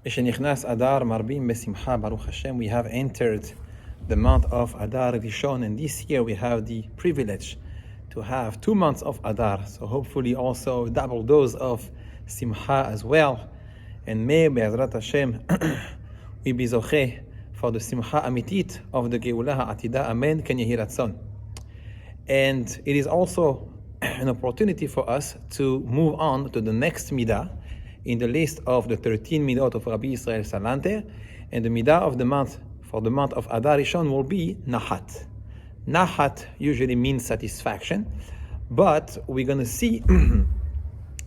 Mishenichnas Adar Marbim Besimcha Baruch Hashem. We have entered the month of Adar Rishon, and this year we have the privilege to have 2 months of Adar. So hopefully also double dose of Simcha as well. And may Be'ezrat Hashem we be zocheh for the Simcha Amitit of the Geulah Ha'atida. Amen. Ken Yehi Ratzon. And it is also an opportunity for us to move on to the next Midda in the list of the 13 Midot of Rabbi Israel Salanter, and the Midda of the month for the month of Adar Rishon will be Nahat. Nahat usually means satisfaction, but we're going to see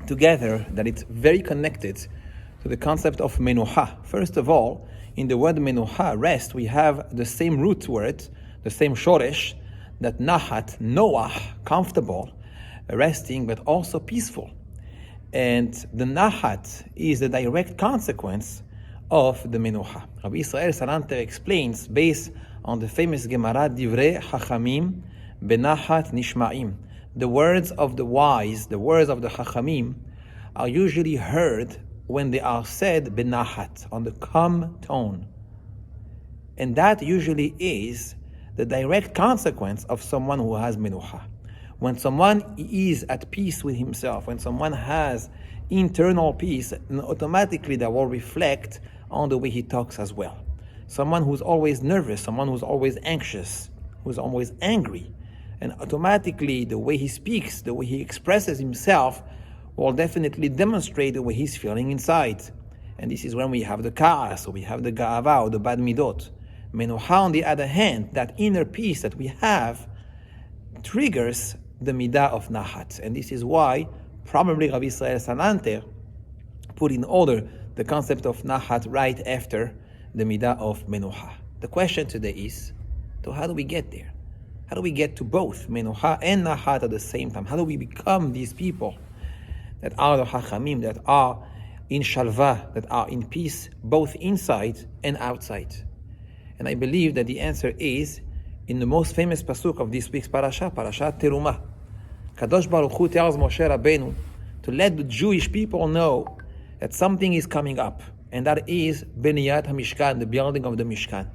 together that it's very connected to the concept of Menuha. First of all, in the word Menuha, rest, we have the same root word, the same shoresh, that Nahat, Noah, comfortable, resting, but also peaceful. And the Nahat is the direct consequence of the Menuha. Rabbi Israel Salanter explains, based on the famous Gemara, Divrei Chachamim Benahat Nishma'im. The words of the wise, the words of the Chachamim, are usually heard when they are said Benahat, on the calm tone. And that usually is the direct consequence of someone who has Menuha. When someone is at peace with himself, when someone has internal peace, automatically that will reflect on the way he talks as well. Someone who's always nervous, someone who's always anxious, who's always angry, and automatically the way he speaks, the way he expresses himself will definitely demonstrate the way he's feeling inside. And this is when we have the ka'as, or we have the ga'ava, or the bad midot. Menuha, on the other hand, that inner peace that we have, triggers the midah of Nahat. And this is why probably Rabbi Israel Salanter put in order the concept of Nahat right after the midah of Menuha. The question today is, so how do we get there? How do we get to both Menuha and Nahat at the same time? How do we become these people that are the Chachamim, that are in Shalva, that are in peace, both inside and outside? And I believe that the answer is in the most famous pasuk of this week's Parashat Terumah. Kadosh Baruch Hu tells Moshe Rabbeinu to let the Jewish people know that something is coming up, and that is Beniyat HaMishkan, the building of the Mishkan.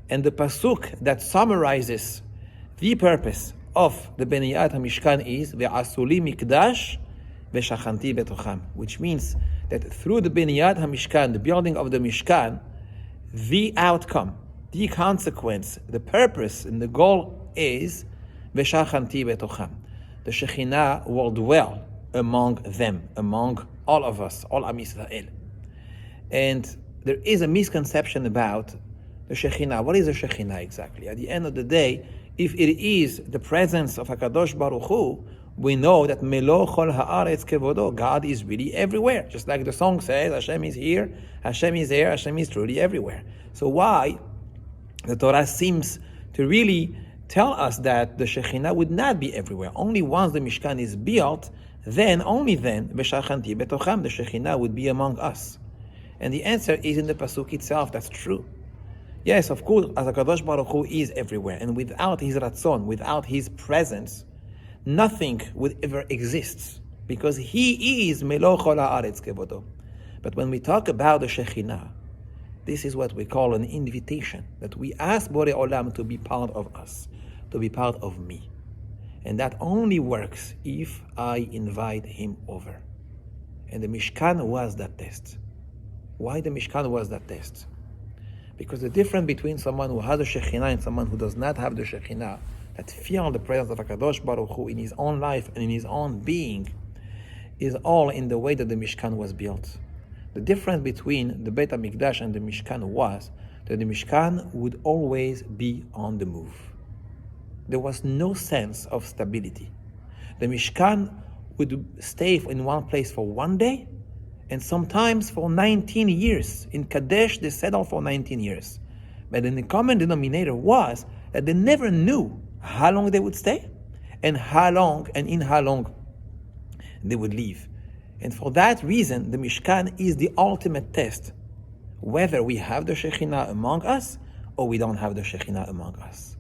And the pasuk that summarizes the purpose of the Beniyat HaMishkan is Ve'asuli Mikdash Ve'shachanti Betocham, which means that through the Beniyat HaMishkan, the building of the Mishkan, the outcome, the consequence, the purpose, and the goal is Ve'shachanti Betocham. The Shekhinah will dwell among them, among all of us, all Am Yisrael. And there is a misconception about the Shekhinah. What is the Shekhinah exactly? At the end of the day, if it is the presence of HaKadosh Baruch Hu, we know that Melo Chol Haaretz Kevodo, God is really everywhere. Just like the song says, Hashem is here, Hashem is there, Hashem is truly everywhere. So why the Torah seems to really tell us that the Shekhinah would not be everywhere? Only once the Mishkan is built, then, only then, V'shachanti betocham, the Shekhinah would be among us. And the answer is in the pasuk itself. That's true. Yes, of course, as HaKadosh Baruch Hu is everywhere, and without His Ratzon, without His presence, nothing would ever exist, because He is Melo Chol Haaretz Kevodo. But when we talk about the Shekhinah, this is what we call an invitation, that we ask Borei Olam to be part of us, to be part of me. And that only works if I invite Him over. And the Mishkan was that test. Why the Mishkan was that test? Because the difference between someone who has the Shekhinah and someone who does not have the Shekhinah, that feel the presence of HaKadosh Baruch Hu in his own life and in his own being, is all in the way that the Mishkan was built. The difference between the Beit HaMikdash and the Mishkan was that the Mishkan would always be on the move. There was no sense of stability. The Mishkan would stay in one place for one day, and sometimes for 19 years. In Kadesh, they settled for 19 years. But then the common denominator was that they never knew how long they would stay, and in how long they would leave. And for that reason, the Mishkan is the ultimate test, whether we have the Shekhinah among us or we don't have the Shekhinah among us.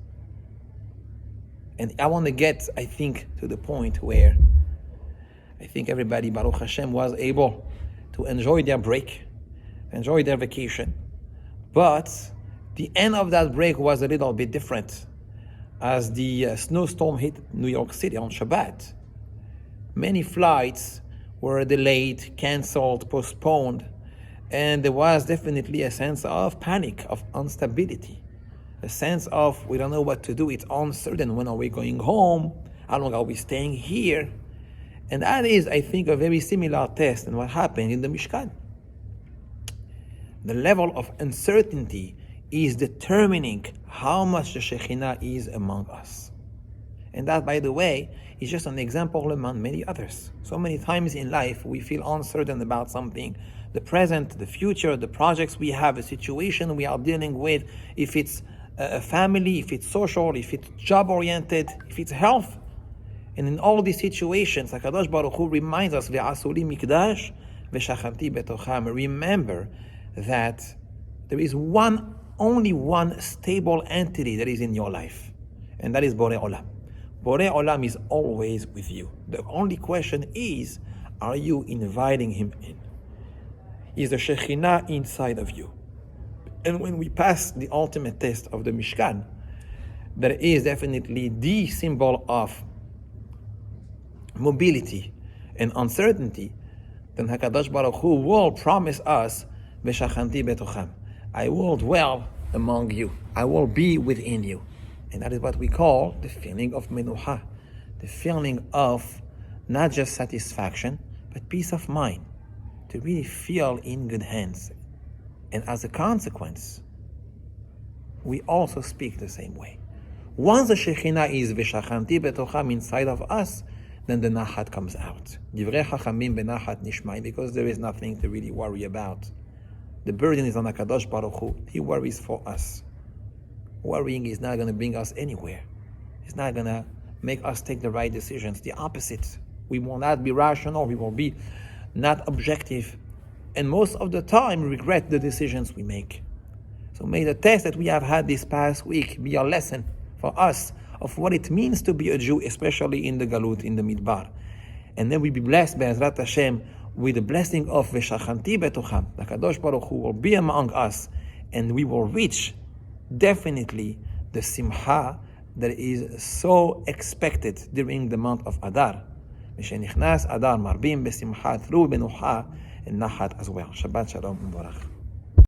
And I want to get, I think, to the point where I think everybody, Baruch Hashem, was able to enjoy their break. enjoy their vacation. But the end of that break was a little bit different. As the snowstorm hit New York City on Shabbat, many flights were delayed, canceled, postponed, and there was definitely a sense of panic, of instability, a sense of we don't know what to do, it's uncertain, when are we going home, how long are we staying here? And that is, I think, a very similar test in what happened in the Mishkan. The level of uncertainty is determining how much the Shekhinah is among us. And that, by the way, is just an example among many others. So many times in life we feel uncertain about something, the present, the future, the projects we have, the situation we are dealing with, if it's a family, if it's social, if it's job-oriented, if it's health. And in all these situations, HaKadosh Baruch Hu reminds us, Ve'asuli mikdash ve'shachanti betocham. Remember that there is only one stable entity that is in your life, and that is Borei Olam. Borei Olam is always with you. The only question is, are you inviting him in? Is the Shekhinah inside of you? And when we pass the ultimate test of the Mishkan, there is definitely the symbol of mobility and uncertainty, then HaKadosh Baruch Hu will promise us, V'shachanti betocham, I will dwell among you, I will be within you. And that is what we call the feeling of menucha, the feeling of not just satisfaction, but peace of mind, to really feel in good hands. And as a consequence, we also speak the same way. Once the Shekhinah is V'shachanti betocham inside of us, then the nachat comes out. Divrei chachamim benachat nishmai, because there is nothing to really worry about. The burden is on HaKadosh Baruch Hu. He worries for us. Worrying is not going to bring us anywhere. It's not going to make us take the right decisions. The opposite. We will not be rational. We will be not objective. And most of the time, regret the decisions we make. So may the test that we have had this past week be a lesson for us of what it means to be a Jew, especially in the Galut, in the Midbar. And then we be blessed, Be'ezrat Hashem, with the blessing of V'shachanti betocham. The Kadosh Baruch Hu will be among us, and we will reach definitely the simcha that is so expected during the month of Adar. Mishenichnas Adar marbim besimcha through benucha and nachat as well. Shabbat shalom u'barach.